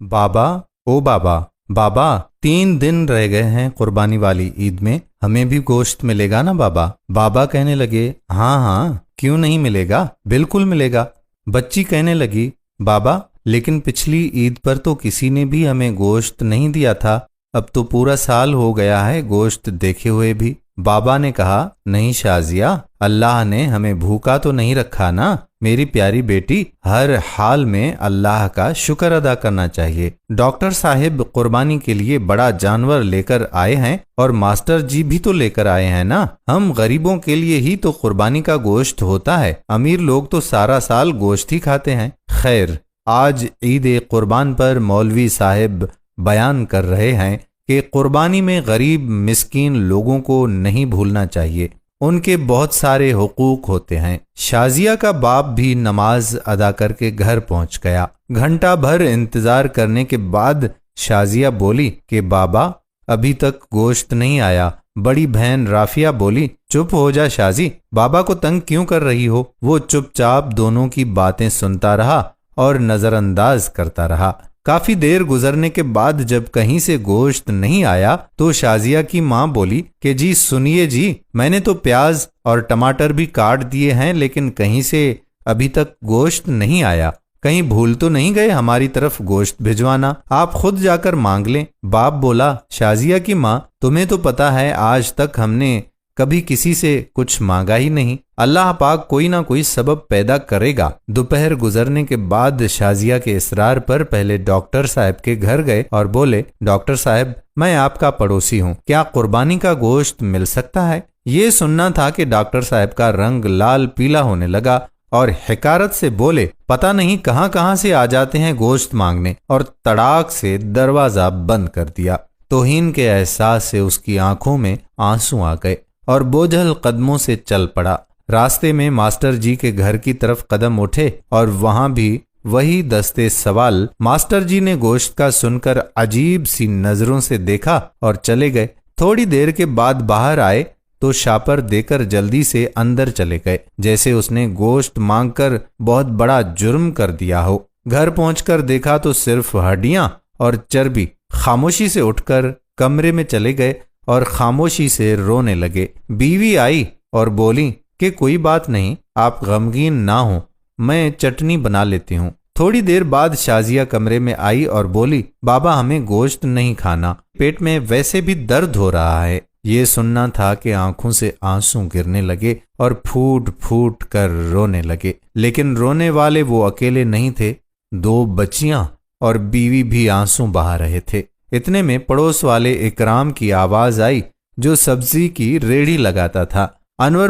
بابا، او بابا، بابا 3 دن رہ گئے ہیں قربانی والی عید میں، ہمیں بھی گوشت ملے گا نا بابا؟ بابا کہنے لگے ہاں ہاں، کیوں نہیں ملے گا، بالکل ملے گا۔ بچی کہنے لگی بابا لیکن پچھلی عید پر تو کسی نے بھی ہمیں گوشت نہیں دیا تھا، اب تو پورا سال ہو گیا ہے گوشت دیکھے ہوئے بھی۔ بابا نے کہا نہیں شازیہ، اللہ نے ہمیں بھوکا تو نہیں رکھا نا میری پیاری بیٹی، ہر حال میں اللہ کا شکر ادا کرنا چاہیے۔ ڈاکٹر صاحب قربانی کے لیے بڑا جانور لے کر آئے ہیں اور ماسٹر جی بھی تو لے کر آئے ہیں نا، ہم غریبوں کے لیے ہی تو قربانی کا گوشت ہوتا ہے، امیر لوگ تو سارا سال گوشت ہی کھاتے ہیں۔ خیر، آج عید قربان پر مولوی صاحب بیان کر رہے ہیں کہ قربانی میں غریب مسکین لوگوں کو نہیں بھولنا چاہیے، ان کے بہت سارے حقوق ہوتے ہیں۔ شازیہ کا باپ بھی نماز ادا کر کے گھر پہنچ گیا۔ گھنٹہ بھر انتظار کرنے کے بعد شازیہ بولی کہ بابا ابھی تک گوشت نہیں آیا۔ بڑی بہن رافیہ بولی چپ ہو جا شازی، بابا کو تنگ کیوں کر رہی ہو؟ وہ چپ چاپ دونوں کی باتیں سنتا رہا اور نظر انداز کرتا رہا۔ کافی دیر گزرنے کے بعد جب کہیں سے گوشت نہیں آیا تو شازیہ کی ماں بولی کہ جی سنیے جی، میں نے تو پیاز اور ٹماٹر بھی کاٹ دیے ہیں لیکن کہیں سے ابھی تک گوشت نہیں آیا، کہیں بھول تو نہیں گئے ہماری طرف گوشت بھجوانا؟ آپ خود جا کر مانگ لیں۔ باپ بولا شازیہ کی ماں تمہیں تو پتا ہے آج تک ہم نے کبھی کسی سے کچھ مانگا ہی نہیں، اللہ پاک کوئی نہ کوئی سبب پیدا کرے گا۔ دوپہر گزرنے کے بعد شازیہ کے اصرار پر پہلے ڈاکٹر صاحب کے گھر گئے اور بولے ڈاکٹر صاحب میں آپ کا پڑوسی ہوں، کیا قربانی کا گوشت مل سکتا ہے؟ یہ سننا تھا کہ ڈاکٹر صاحب کا رنگ لال پیلا ہونے لگا اور حقارت سے بولے پتہ نہیں کہاں کہاں سے آ جاتے ہیں گوشت مانگنے، اور تڑاک سے دروازہ بند کر دیا۔ توہین کے احساس سے اس کی آنکھوں میں آنسو آ گئے اور بوجھل قدموں سے چل پڑا۔ راستے میں ماسٹر جی کے گھر کی طرف قدم اٹھے اور وہاں بھی وہی دستے سوال۔ ماسٹر جی نے گوشت کا سن کر عجیب سی نظروں سے دیکھا اور چلے گئے۔ تھوڑی دیر کے بعد باہر آئے تو شاپر دے کر جلدی سے اندر چلے گئے، جیسے اس نے گوشت مانگ کر بہت بڑا جرم کر دیا ہو۔ گھر پہنچ کر دیکھا تو صرف ہڈیاں اور چربی۔ خاموشی سے اٹھ کر کمرے میں چلے گئے اور خاموشی سے رونے لگے۔ بیوی آئی اور بولی کہ کوئی بات نہیں، آپ غمگین نہ ہوں، میں چٹنی بنا لیتی ہوں۔ تھوڑی دیر بعد شازیہ کمرے میں آئی اور بولی بابا ہمیں گوشت نہیں کھانا، پیٹ میں ویسے بھی درد ہو رہا ہے۔ یہ سننا تھا کہ آنکھوں سے آنسو گرنے لگے اور پھوٹ پھوٹ کر رونے لگے، لیکن رونے والے وہ اکیلے نہیں تھے، 2 بچیاں اور بیوی بھی آنسو بہا رہے تھے۔ اتنے میں پڑوس والے اکرام کی آواز آئی جو سبزی کی ریڑھی لگاتا تھا، انور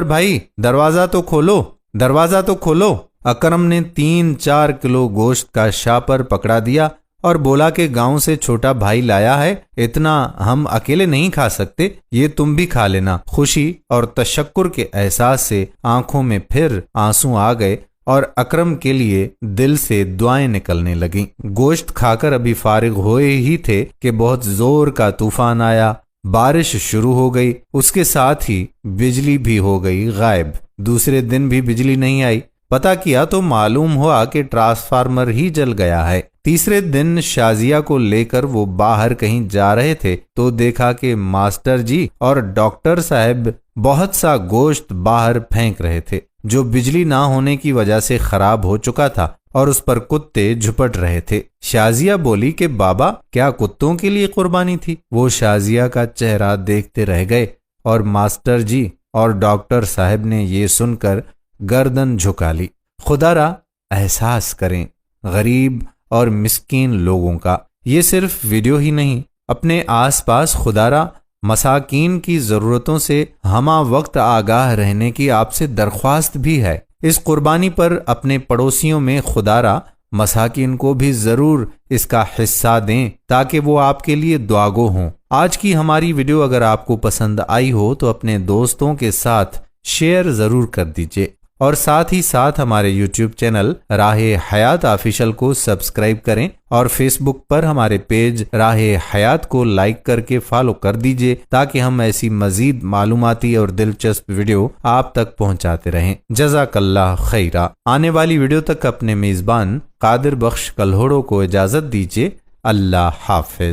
بھائی دروازہ تو کھولو، دروازہ تو کھولو۔ اکرم نے 3-4 کلو گوشت کا شاپر پکڑا دیا اور بولا کہ گاؤں سے چھوٹا بھائی لایا ہے، اتنا ہم اکیلے نہیں کھا سکتے، یہ تم بھی کھا لینا۔ خوشی اور تشکر کے احساس سے آنکھوں میں پھر آنسو آ گئے اور اکرم کے لیے دل سے دعائیں نکلنے لگیں۔ گوشت کھا کر ابھی فارغ ہوئے ہی تھے کہ بہت زور کا طوفان آیا، بارش شروع ہو گئی، اس کے ساتھ ہی بجلی بھی ہو گئی غائب۔ دوسرے دن بھی بجلی نہیں آئی، پتہ کیا تو معلوم ہوا کہ ٹرانسفارمر ہی جل گیا ہے۔ تیسرے دن شازیہ کو لے کر وہ باہر کہیں جا رہے تھے تو دیکھا کہ ماسٹر جی اور ڈاکٹر صاحب بہت سا گوشت باہر پھینک رہے تھے جو بجلی نہ ہونے کی وجہ سے خراب ہو چکا تھا اور اس پر کتے جھپٹ رہے تھے۔ شازیہ بولی کہ بابا کیا کتوں کے لیے قربانی تھی؟ وہ شازیہ کا چہرہ دیکھتے رہ گئے اور ماسٹر جی اور ڈاکٹر صاحب نے یہ سن کر گردن جھکا لی۔ خدا را احساس کریں غریب اور مسکین لوگوں کا۔ یہ صرف ویڈیو ہی نہیں، اپنے آس پاس خدا را مساکین کی ضرورتوں سے ہمہ وقت آگاہ رہنے کی آپ سے درخواست بھی ہے۔ اس قربانی پر اپنے پڑوسیوں میں خدا را مساکین کو بھی ضرور اس کا حصہ دیں تاکہ وہ آپ کے لیے دعاگو ہوں۔ آج کی ہماری ویڈیو اگر آپ کو پسند آئی ہو تو اپنے دوستوں کے ساتھ شیئر ضرور کر دیجئے۔ اور ساتھ ہی ساتھ ہمارے یوٹیوب چینل راہ حیات آفیشل کو سبسکرائب کریں اور فیس بک پر ہمارے پیج راہ حیات کو لائک کر کے فالو کر دیجئے تاکہ ہم ایسی مزید معلوماتی اور دلچسپ ویڈیو آپ تک پہنچاتے رہیں۔ جزاک اللہ خیرہ۔ آنے والی ویڈیو تک اپنے میزبان قادر بخش کلہوڑو کو اجازت دیجئے۔ اللہ حافظ۔